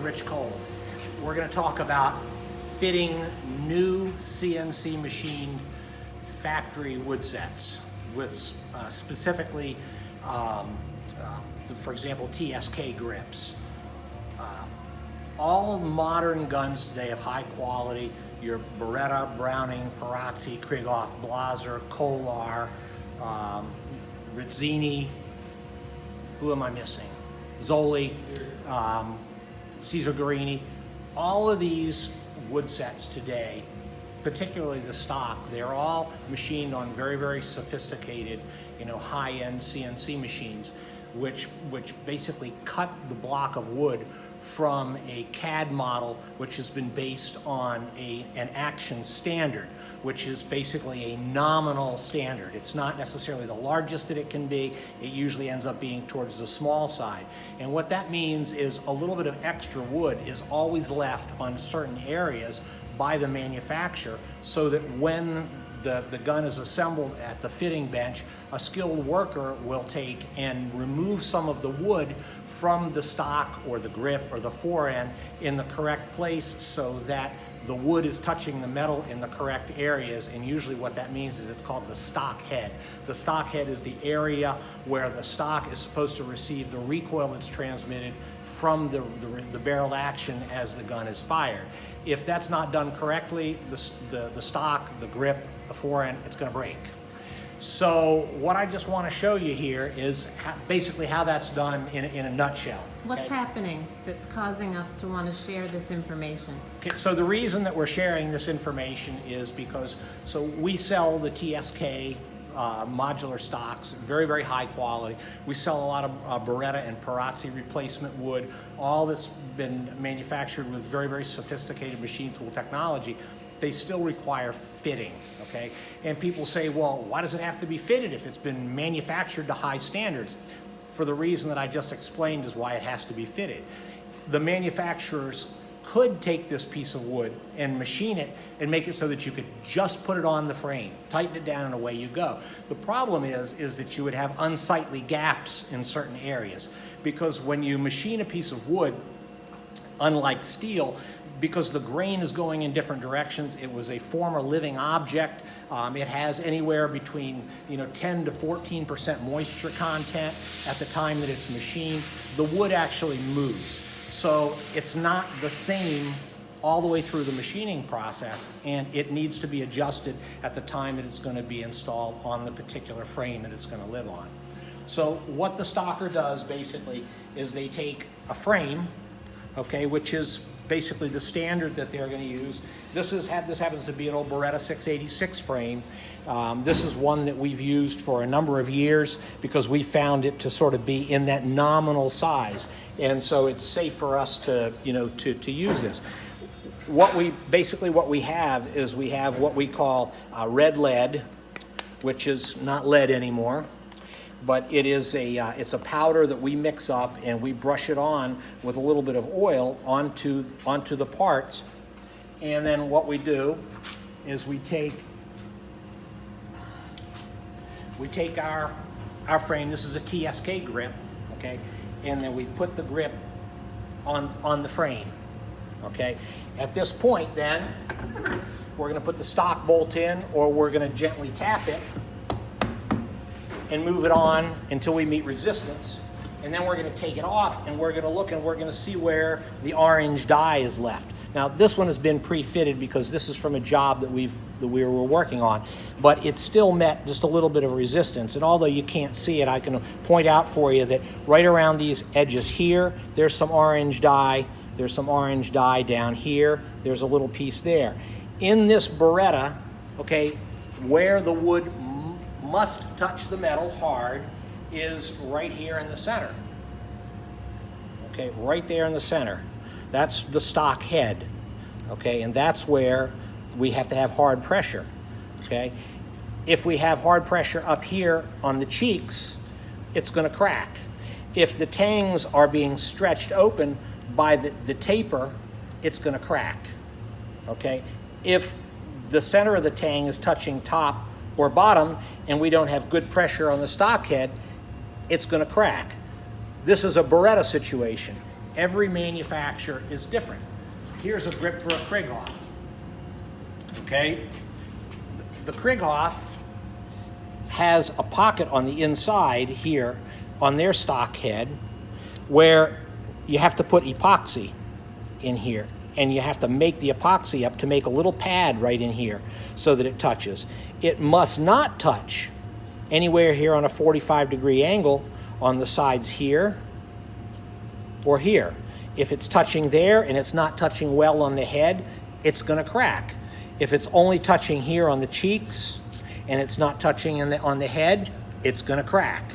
Rich Cole. We're going to talk about fitting new CNC machined factory wood sets with specifically, for example, TSK grips. All modern guns today have high quality. Your Beretta, Browning, Perazzi, Krieghoff, Blaser, Kolar, Rizzini, who am I missing? Zoli, Cesar Guarini. All of these wood sets today, particularly the stock, they're all machined on very, very sophisticated, high-end CNC machines, which basically cut the block of wood from a CAD model which has been based on an action standard, which is basically a nominal standard. It's not necessarily the largest that it can be. It usually ends up being towards the small side. And what that means is a little bit of extra wood is always left on certain areas by the manufacturer, so that when the gun is assembled at the fitting bench, a skilled worker will take and remove some of the wood from the stock or the grip or the forend in the correct place, so that the wood is touching the metal in the correct areas. And usually what that means is it's called the stock head. The stock head is the area where the stock is supposed to receive the recoil that's transmitted from the barrel action as the gun is fired. If that's not done correctly, the stock, the grip, the forend, it's going to break. So what I just want to show you here is basically how that's done in a nutshell. What's happening that's causing us to want to share this information? Okay, so the reason that we're sharing this information is because we sell the TSK modular stocks, very, very high quality. We sell a lot of Beretta and Perazzi replacement wood, all that's been manufactured with very, very sophisticated machine tool technology. They still require fitting, okay? And people say, well, why does it have to be fitted if it's been manufactured to high standards? For the reason that I just explained is why it has to be fitted. The manufacturers could take this piece of wood and machine it and make it so that you could just put it on the frame, tighten it down, and away you go. The problem is that you would have unsightly gaps in certain areas, because when you machine a piece of wood, unlike steel, because the grain is going in different directions, it was a former living object. It has anywhere between 10 to 14% moisture content at the time that it's machined. The wood actually moves. So it's not the same all the way through the machining process, and it needs to be adjusted at the time that it's going to be installed on the particular frame that it's going to live on. So what the stocker does basically is they take a frame, okay, which is basically the standard that they're going to use. This happens to be an old Beretta 686 frame. This is one that we've used for a number of years because we found it to sort of be in that nominal size, and so it's safe for us to use this. What we have is what we call red lead, which is not lead anymore, but it's a powder that we mix up and we brush it on with a little bit of oil onto the parts. And then what we do is we take our frame. This is a TSK grip, okay, and then we put the grip on the frame, okay. At this point, then we're going to put the stock bolt in, or we're going to gently tap it and move it on until we meet resistance. And then we're going to take it off, and we're going to look, and we're going to see where the orange dye is left. Now, this one has been pre-fitted because this is from a job that we were working on, but it still met just a little bit of resistance. And although you can't see it, I can point out for you that right around these edges here, there's some orange dye. There's some orange dye down here. There's a little piece there. In this Beretta, okay, where the wood must touch the metal hard is right here in the center. Okay, right there in the center. That's the stock head. Okay, and that's where we have to have hard pressure. Okay, if we have hard pressure up here on the cheeks, it's going to crack. If the tangs are being stretched open by the taper, it's going to crack. Okay, if the center of the tang is touching top or bottom and we don't have good pressure on the stock head, it's going to crack. This is a Beretta situation. Every manufacturer is different. Here's a grip for a Krieghoff. Okay? The Krieghoff has a pocket on the inside here on their stock head where you have to put epoxy in here, and you have to make the epoxy up to make a little pad right in here so that it touches. It must not touch anywhere here on a 45-degree angle on the sides here or here. If it's touching there and it's not touching well on the head, it's going to crack. If it's only touching here on the cheeks and it's not touching on the head, it's going to crack.